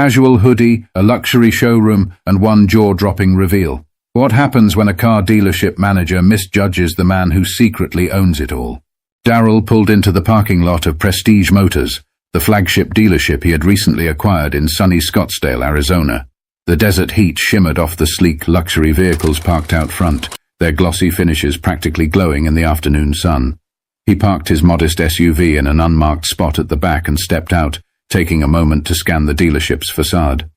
casual hoodie, a luxury showroom, and one jaw-dropping reveal. What happens when a car dealership manager misjudges the man who secretly owns it all? Darryl pulled into the parking lot of Prestige Motors, the flagship dealership he had recently acquired in sunny Scottsdale, Arizona. The desert heat shimmered off the sleek luxury vehicles parked out front, their glossy finishes practically glowing in the afternoon sun. He parked his modest SUV in an unmarked spot at the back and stepped out, taking a moment to scan the dealership's facade.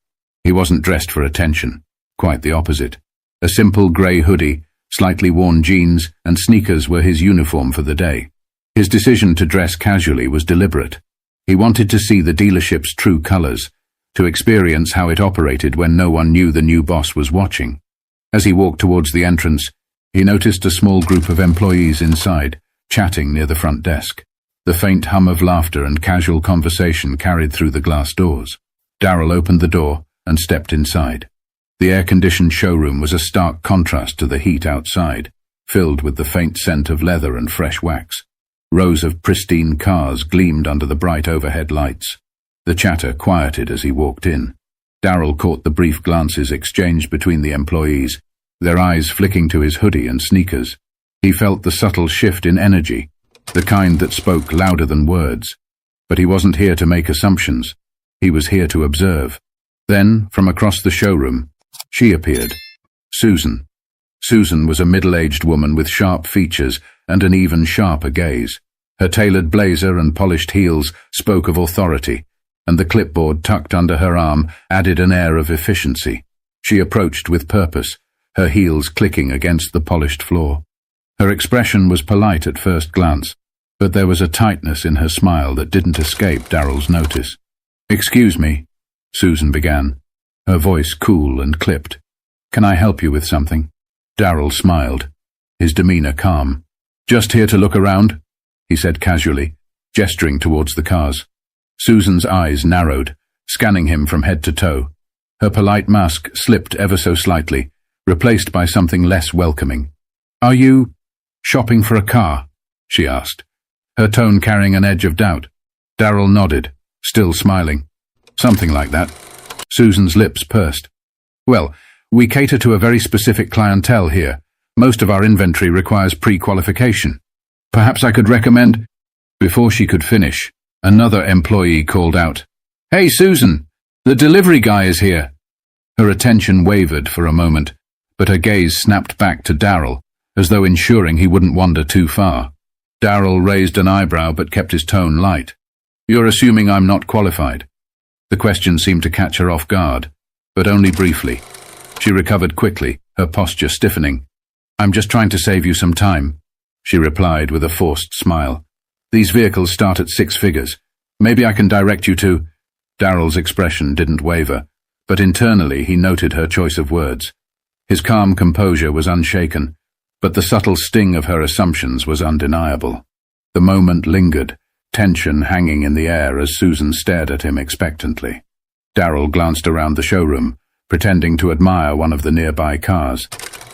He wasn't dressed for attention. Quite the opposite. A simple grey hoodie, slightly worn jeans, and sneakers were his uniform for the day. His decision to dress casually was deliberate. He wanted to see the dealership's true colours, to experience how it operated when no one knew the new boss was watching. As he walked towards the entrance, he noticed a small group of employees inside, chatting near the front desk. The faint hum of laughter and casual conversation carried through the glass doors. Darryl opened the door and stepped inside. The air-conditioned showroom was a stark contrast to the heat outside, filled with the faint scent of leather and fresh wax. Rows of pristine cars gleamed under the bright overhead lights. The chatter quieted as he walked in. Darryl caught the brief glances exchanged between the employees, their eyes flicking to his hoodie and sneakers. He felt the subtle shift in energy, the kind that spoke louder than words. But he wasn't here to make assumptions. He was here to observe. Then, from across the showroom, she appeared. Susan. Susan was a middle-aged woman with sharp features and an even sharper gaze. Her tailored blazer and polished heels spoke of authority, and the clipboard tucked under her arm added an air of efficiency. She approached with purpose, her heels clicking against the polished floor. Her expression was polite at first glance, but there was a tightness in her smile that didn't escape Darryl's notice. "Excuse me," Susan began, her voice cool and clipped. "Can I help you with something?" Darryl smiled, his demeanor calm. "Just here to look around," he said casually, gesturing towards the cars. Susan's eyes narrowed, scanning him from head to toe. Her polite mask slipped ever so slightly, replaced by something less welcoming. "Are you shopping for a car?" she asked, her tone carrying an edge of doubt. Darryl nodded, still smiling. "Something like that." Susan's lips pursed. "Well, we cater to a very specific clientele here. Most of our inventory requires pre-qualification. Perhaps I could recommend—" Before she could finish, another employee called out, "Hey, Susan, the delivery guy is here." Her attention wavered for a moment, but her gaze snapped back to Darryl, as though ensuring he wouldn't wander too far. Darryl raised an eyebrow but kept his tone light. "You're assuming I'm not qualified?" The question seemed to catch her off guard, but only briefly. She recovered quickly, her posture stiffening. "I'm just trying to save you some time," she replied with a forced smile. "These vehicles start at 6 figures. Maybe I can direct you to—" Darryl's expression didn't waver, but internally he noted her choice of words. His calm composure was unshaken, but the subtle sting of her assumptions was undeniable. The moment lingered, tension hanging in the air as Susan stared at him expectantly. Darryl glanced around the showroom, pretending to admire one of the nearby cars.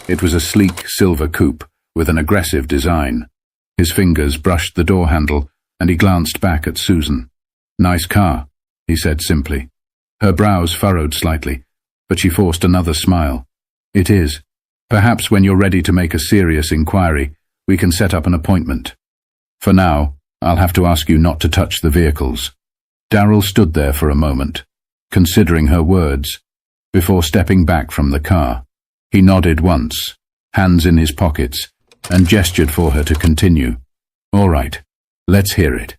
It was a sleek silver coupe with an aggressive design. His fingers brushed the door handle, and he glanced back at Susan. "Nice car," he said simply. Her brows furrowed slightly, but she forced another smile. "It is. Perhaps when you're ready to make a serious inquiry, we can set up an appointment. For now, I'll have to ask you not to touch the vehicles." Darryl stood there for a moment, considering her words, before stepping back from the car. He nodded once, hands in his pockets, and gestured for her to continue. "All right, let's hear it.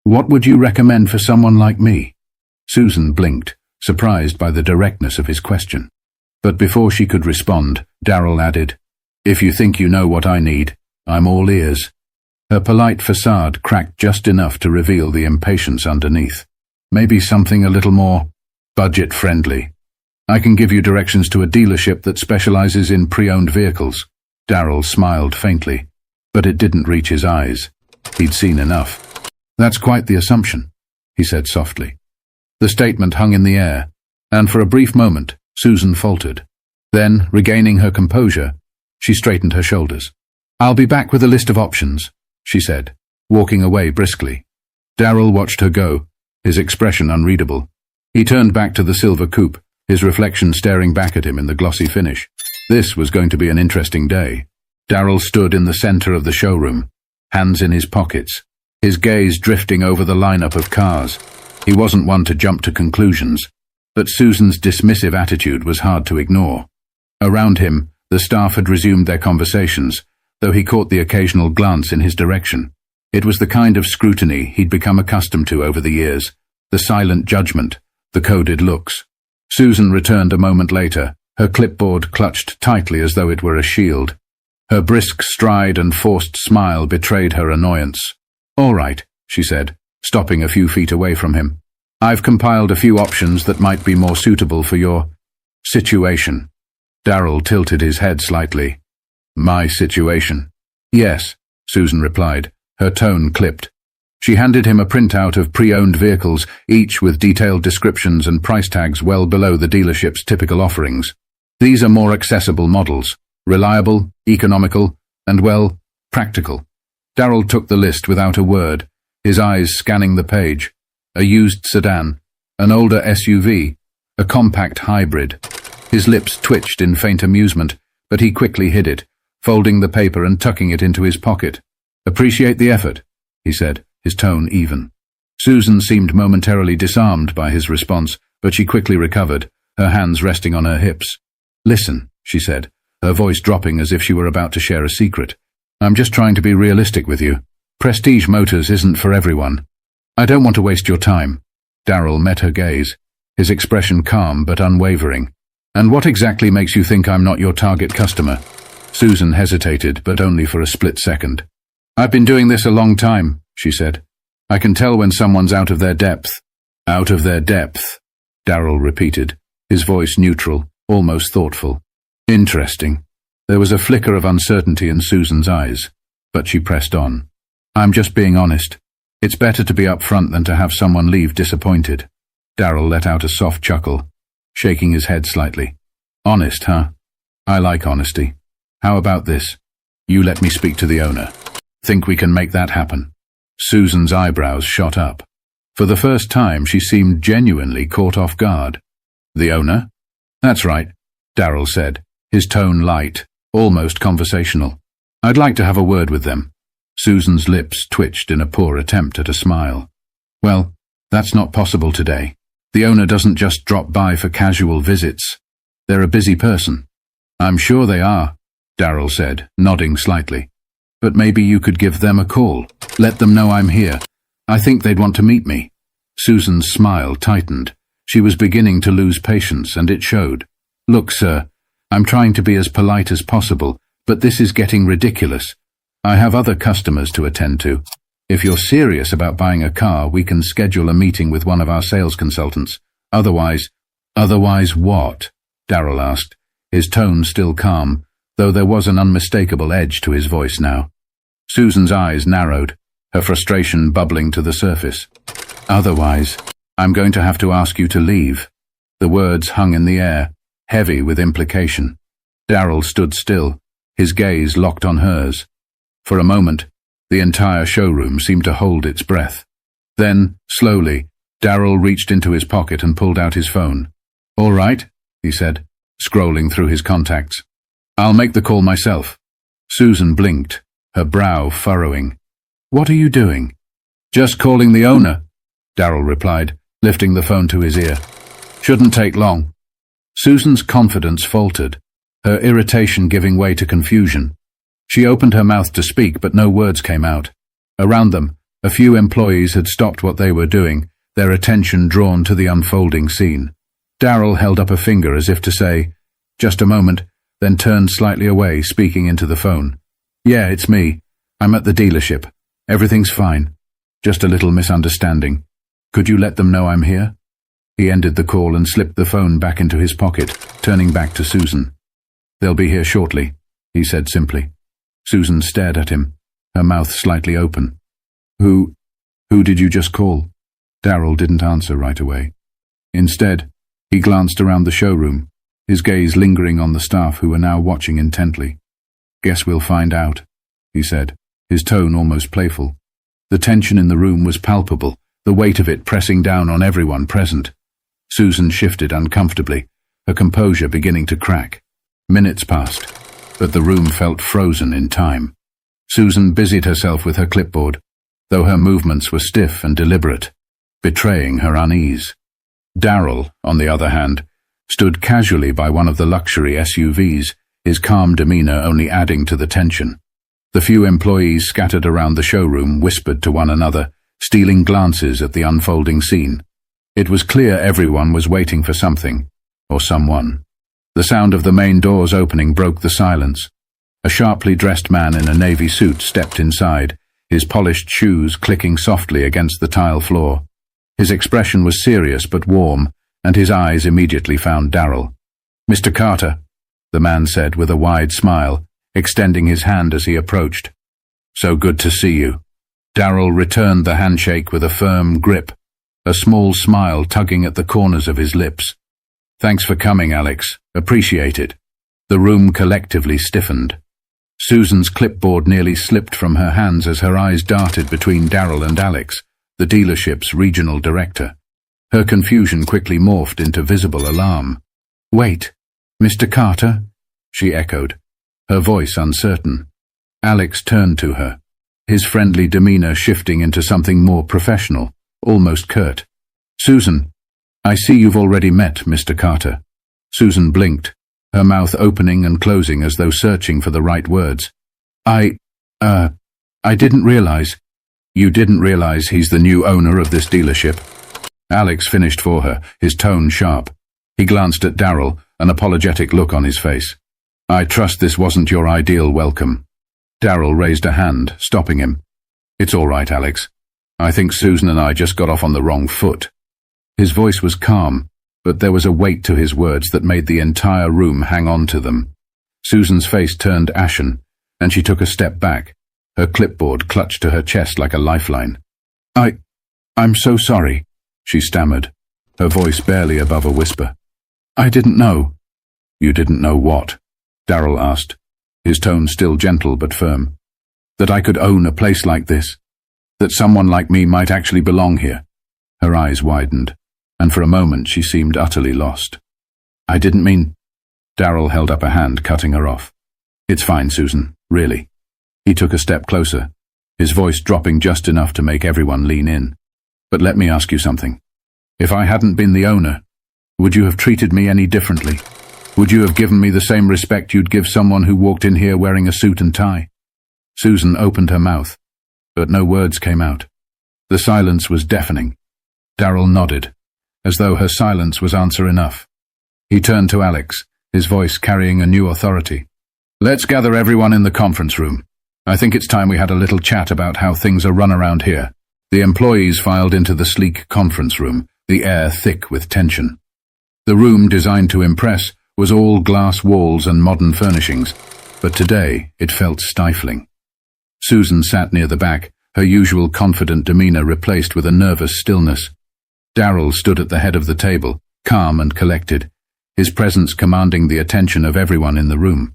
What would you recommend for someone like me?" Susan blinked, surprised by the directness of his question. But before she could respond, Darryl added, "If you think you know what I need, I'm all ears." Her polite facade cracked just enough to reveal the impatience underneath. "Maybe something a little more budget-friendly. I can give you directions to a dealership that specializes in pre-owned vehicles." Darryl smiled faintly, but it didn't reach his eyes. He'd seen enough. "That's quite the assumption," he said softly. The statement hung in the air, and for a brief moment, Susan faltered. Then, regaining her composure, she straightened her shoulders. "I'll be back with a list of options," she said, walking away briskly. Darryl watched her go, his expression unreadable. He turned back to the silver coupe, his reflection staring back at him in the glossy finish. This was going to be an interesting day. Darryl stood in the center of the showroom, hands in his pockets, his gaze drifting over the lineup of cars. He wasn't one to jump to conclusions, but Susan's dismissive attitude was hard to ignore. Around him, the staff had resumed their conversations, though he caught the occasional glance in his direction. It was the kind of scrutiny he'd become accustomed to over the years, the silent judgment, the coded looks. Susan returned a moment later, her clipboard clutched tightly as though it were a shield. Her brisk stride and forced smile betrayed her annoyance. "All right," she said, stopping a few feet away from him. "I've compiled a few options that might be more suitable for your situation." Darryl tilted his head slightly. "My situation?" "Yes," Susan replied, her tone clipped. She handed him a printout of pre-owned vehicles, each with detailed descriptions and price tags well below the dealership's typical offerings. "These are more accessible models, reliable, economical, and, well, practical." Darryl took the list without a word, his eyes scanning the page. A used sedan, an older SUV, a compact hybrid. His lips twitched in faint amusement, but he quickly hid it, folding the paper and tucking it into his pocket. "Appreciate the effort," he said, his tone even. Susan seemed momentarily disarmed by his response, but she quickly recovered, her hands resting on her hips. "Listen," she said, her voice dropping as if she were about to share a secret. "I'm just trying to be realistic with you. Prestige Motors isn't for everyone. I don't want to waste your time." Darryl met her gaze, his expression calm but unwavering. "And what exactly makes you think I'm not your target customer?" Susan hesitated, but only for a split second. "I've been doing this a long time," she said. "I can tell when someone's out of their depth." "Out of their depth," Darryl repeated, his voice neutral, almost thoughtful. "Interesting." There was a flicker of uncertainty in Susan's eyes, but she pressed on. "I'm just being honest. It's better to be upfront than to have someone leave disappointed." Darryl let out a soft chuckle, shaking his head slightly. "Honest, huh? I like honesty. How about this? You let me speak to the owner. Think we can make that happen?" Susan's eyebrows shot up. For the first time, she seemed genuinely caught off guard. "The owner?" "That's right," Darryl said, his tone light, almost conversational. "I'd like to have a word with them." Susan's lips twitched in a poor attempt at a smile. "Well, that's not possible today. The owner doesn't just drop by for casual visits. They're a busy person." "I'm sure they are," Darryl said, nodding slightly. "But maybe you could give them a call. Let them know I'm here. I think they'd want to meet me." Susan's smile tightened. She was beginning to lose patience, and it showed. "Look, sir, I'm trying to be as polite as possible, but this is getting ridiculous. I have other customers to attend to. If you're serious about buying a car, we can schedule a meeting with one of our sales consultants. Otherwise..." "Otherwise what?" Darryl asked, his tone still calm, though there was an unmistakable edge to his voice now. Susan's eyes narrowed, her frustration bubbling to the surface. "Otherwise, I'm going to have to ask you to leave." The words hung in the air, heavy with implication. Darryl stood still, his gaze locked on hers. For a moment, the entire showroom seemed to hold its breath. Then, slowly, Darryl reached into his pocket and pulled out his phone. "All right," he said, scrolling through his contacts. "I'll make the call myself." Susan blinked, her brow furrowing. "What are you doing?" "Just calling the owner," Darryl replied, lifting the phone to his ear. "Shouldn't take long." Susan's confidence faltered, her irritation giving way to confusion. She opened her mouth to speak, but no words came out. Around them, a few employees had stopped what they were doing, their attention drawn to the unfolding scene. Darryl held up a finger as if to say, "Just a moment," then turned slightly away, speaking into the phone. "Yeah, it's me. I'm at the dealership. Everything's fine. Just a little misunderstanding. Could you let them know I'm here?" He ended the call and slipped the phone back into his pocket, turning back to Susan. "They'll be here shortly," he said simply. Susan stared at him, her mouth slightly open. Who did you just call?" Darryl didn't answer right away. Instead, he glanced around the showroom, his gaze lingering on the staff who were now watching intently. "Guess we'll find out," he said, his tone almost playful. The tension in the room was palpable, the weight of it pressing down on everyone present. Susan shifted uncomfortably, her composure beginning to crack. Minutes passed, but the room felt frozen in time. Susan busied herself with her clipboard, though her movements were stiff and deliberate, betraying her unease. Darryl, on the other hand, stood casually by one of the luxury SUVs, his calm demeanor only adding to the tension. The few employees scattered around the showroom whispered to one another, stealing glances at the unfolding scene. It was clear everyone was waiting for something, or someone. The sound of the main doors opening broke the silence. A sharply dressed man in a navy suit stepped inside, his polished shoes clicking softly against the tile floor. His expression was serious but warm, and his eyes immediately found Darryl. "Mr. Carter," the man said with a wide smile, extending his hand as he approached. "So good to see you." Darryl returned the handshake with a firm grip, a small smile tugging at the corners of his lips. "Thanks for coming, Alex. Appreciate it." The room collectively stiffened. Susan's clipboard nearly slipped from her hands as her eyes darted between Darryl and Alex, the dealership's regional director. Her confusion quickly morphed into visible alarm. "Wait, Mr. Carter?" she echoed, her voice uncertain. Alex turned to her, his friendly demeanor shifting into something more professional, almost curt. "Susan, I see you've already met Mr. Carter." Susan blinked, her mouth opening and closing as though searching for the right words. I didn't realize." "You didn't realize he's the new owner of this dealership?" Alex finished for her, his tone sharp. He glanced at Darryl, an apologetic look on his face. "I trust this wasn't your ideal welcome." Darryl raised a hand, stopping him. "It's all right, Alex. I think Susan and I just got off on the wrong foot." His voice was calm, but there was a weight to his words that made the entire room hang on to them. Susan's face turned ashen, and she took a step back, her clipboard clutched to her chest like a lifeline. I'm so sorry," she stammered, her voice barely above a whisper. "I didn't know." "You didn't know what?" Darryl asked, his tone still gentle but firm. "That I could own a place like this? That someone like me might actually belong here?" Her eyes widened, and for a moment she seemed utterly lost. "I didn't mean—" Darryl held up a hand, cutting her off. "It's fine, Susan, really." He took a step closer, his voice dropping just enough to make everyone lean in. "But let me ask you something. If I hadn't been the owner, would you have treated me any differently? Would you have given me the same respect you'd give someone who walked in here wearing a suit and tie?" Susan opened her mouth, but no words came out. The silence was deafening. Darryl nodded, as though her silence was answer enough. He turned to Alex, his voice carrying a new authority. "Let's gather everyone in the conference room. I think it's time we had a little chat about how things are run around here." The employees filed into the sleek conference room, the air thick with tension. The room, designed to impress, was all glass walls and modern furnishings, but today it felt stifling. Susan sat near the back, her usual confident demeanor replaced with a nervous stillness. Darryl stood at the head of the table, calm and collected, his presence commanding the attention of everyone in the room.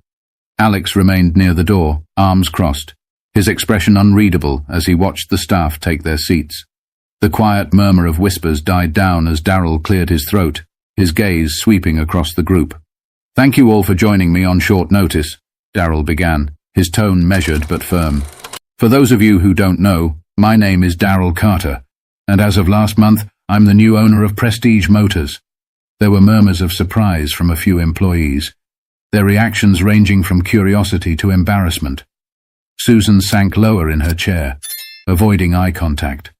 Alex remained near the door, arms crossed, his expression unreadable as he watched the staff take their seats. The quiet murmur of whispers died down as Darryl cleared his throat, his gaze sweeping across the group. "Thank you all for joining me on short notice," Darryl began, his tone measured but firm. "For those of you who don't know, my name is Darryl Carter, and as of last month, I'm the new owner of Prestige Motors." There were murmurs of surprise from a few employees, their reactions ranging from curiosity to embarrassment. Susan sank lower in her chair, avoiding eye contact.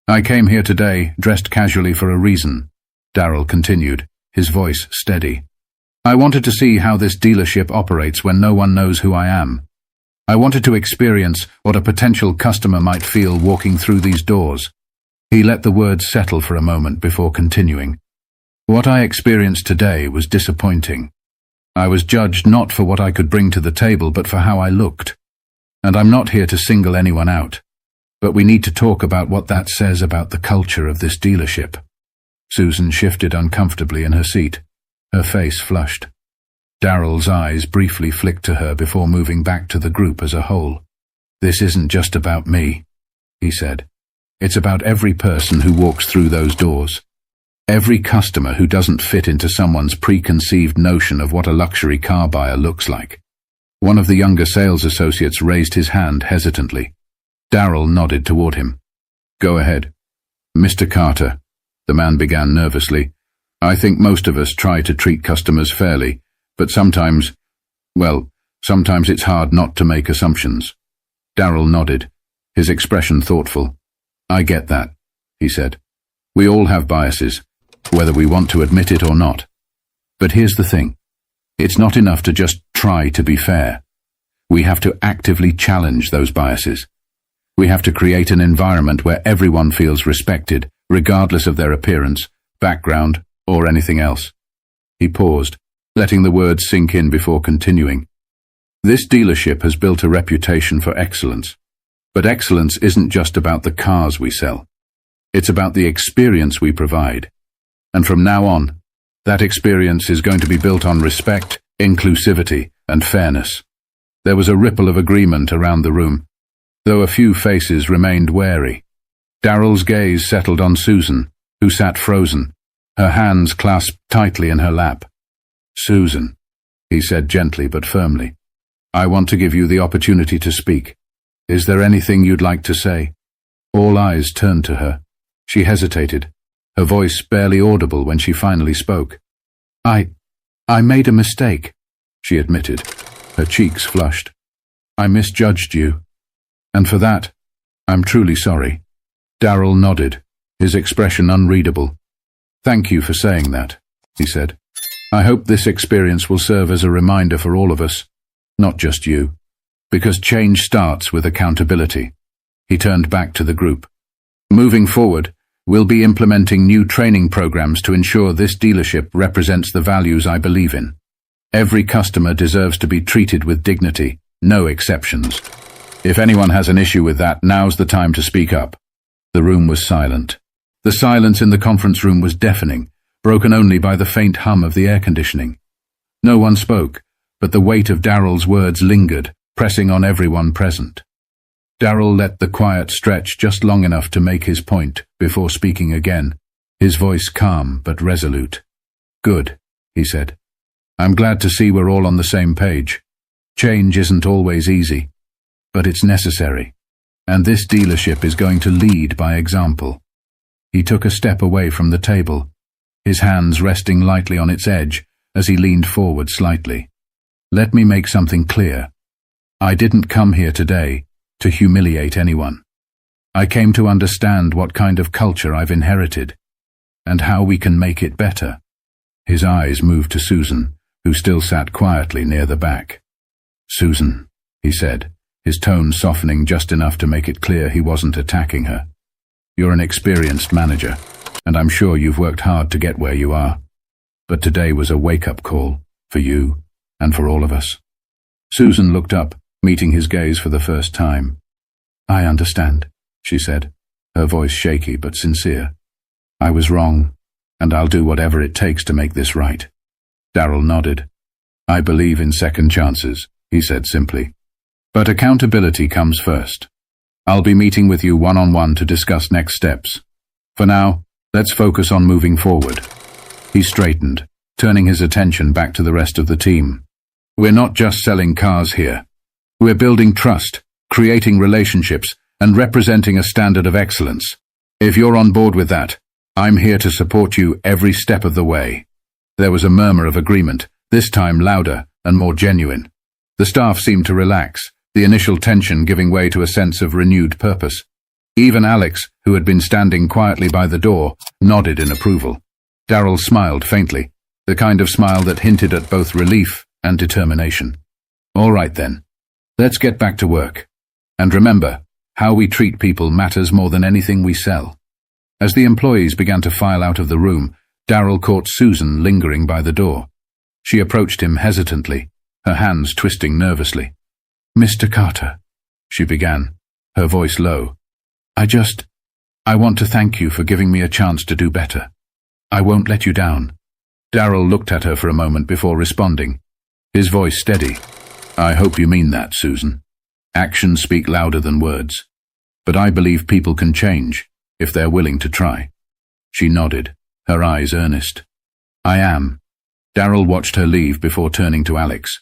"I came here today, dressed casually for a reason," Darryl continued, his voice steady. "I wanted to see how this dealership operates when no one knows who I am. I wanted to experience what a potential customer might feel walking through these doors." He let the words settle for a moment before continuing. "What I experienced today was disappointing. I was judged not for what I could bring to the table, but for how I looked. And I'm not here to single anyone out, but we need to talk about what that says about the culture of this dealership." Susan shifted uncomfortably in her seat, her face flushed. Darryl's eyes briefly flicked to her before moving back to the group as a whole. "This isn't just about me," he said. "It's about every person who walks through those doors. Every customer who doesn't fit into someone's preconceived notion of what a luxury car buyer looks like. One of the younger sales associates raised his hand hesitantly. Darrell nodded toward him. Go ahead. Mr. Carter, the man began nervously, I think most of us try to treat customers fairly, but sometimes it's hard not to make assumptions. Darrell nodded, his expression thoughtful. I get that, he said. We all have biases, whether we want to admit it or not. But here's the thing. It's not enough to just try to be fair. We have to actively challenge those biases. We have to create an environment where everyone feels respected, regardless of their appearance, background, or anything else. He paused, letting the words sink in before continuing. This dealership has built a reputation for excellence. But excellence isn't just about the cars we sell. It's about the experience we provide. And from now on, that experience is going to be built on respect, inclusivity, and fairness. There was a ripple of agreement around the room, though a few faces remained wary. Darrell's gaze settled on Susan, who sat frozen, her hands clasped tightly in her lap. Susan, he said gently but firmly, I want to give you the opportunity to speak. Is there anything you'd like to say? All eyes turned to her. She hesitated, her voice barely audible when she finally spoke. I made a mistake, she admitted, her cheeks flushed. I misjudged you. And for that, I'm truly sorry. Darrell nodded, his expression unreadable. Thank you for saying that, he said. I hope this experience will serve as a reminder for all of us, not just you, because change starts with accountability. He turned back to the group. Moving forward, we'll be implementing new training programs to ensure this dealership represents the values I believe in. Every customer deserves to be treated with dignity, no exceptions. If anyone has an issue with that, now's the time to speak up. The room was silent. The silence in the conference room was deafening, broken only by the faint hum of the air conditioning. No one spoke, but the weight of Darrell's words lingered, pressing on everyone present. Darrell let the quiet stretch just long enough to make his point before speaking again, his voice calm but resolute. Good, he said. I'm glad to see we're all on the same page. Change isn't always easy, but it's necessary, and this dealership is going to lead by example. He took a step away from the table, his hands resting lightly on its edge as he leaned forward slightly. Let me make something clear. I didn't come here today to humiliate anyone. I came to understand what kind of culture I've inherited, and how we can make it better. His eyes moved to Susan, who still sat quietly near the back. Susan, he said, his tone softening just enough to make it clear he wasn't attacking her. You're an experienced manager, and I'm sure you've worked hard to get where you are. But today was a wake-up call, for you, and for all of us. Susan looked up, meeting his gaze for the first time. I understand, she said, her voice shaky but sincere. I was wrong, and I'll do whatever it takes to make this right. Darrell nodded. I believe in second chances, he said simply. But accountability comes first. I'll be meeting with you one-on-one to discuss next steps. For now, let's focus on moving forward. He straightened, turning his attention back to the rest of the team. We're not just selling cars here. We're building trust, creating relationships, and representing a standard of excellence. If you're on board with that, I'm here to support you every step of the way. There was a murmur of agreement, this time louder and more genuine. The staff seemed to relax, the initial tension giving way to a sense of renewed purpose. Even Alex, who had been standing quietly by the door, nodded in approval. Darrell smiled faintly, the kind of smile that hinted at both relief and determination. All right then, let's get back to work. And remember, how we treat people matters more than anything we sell. As the employees began to file out of the room, Darrell caught Susan lingering by the door. She approached him hesitantly, her hands twisting nervously. Mr. Carter, she began, her voice low. I want to thank you for giving me a chance to do better. I won't let you down. Darrell looked at her for a moment before responding, his voice steady. I hope you mean that, Susan. Actions speak louder than words. But I believe people can change, if they're willing to try. She nodded, her eyes earnest. "I am." Darryl watched her leave before turning to Alex.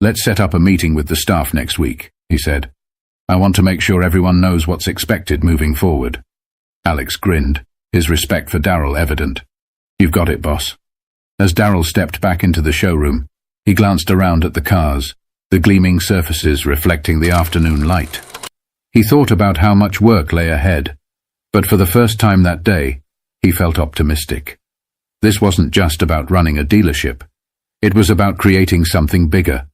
"Let's set up a meeting with the staff next week," he said. "I want to make sure everyone knows what's expected moving forward." Alex grinned, his respect for Darryl evident. "You've got it, boss." As Darryl stepped back into the showroom, he glanced around at the cars, the gleaming surfaces reflecting the afternoon light. He thought about how much work lay ahead, but for the first time that day, he felt optimistic. This wasn't just about running a dealership. It was about creating something bigger,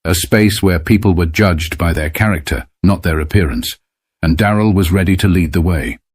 a space where people were judged by their character, not their appearance, and Darryl was ready to lead the way.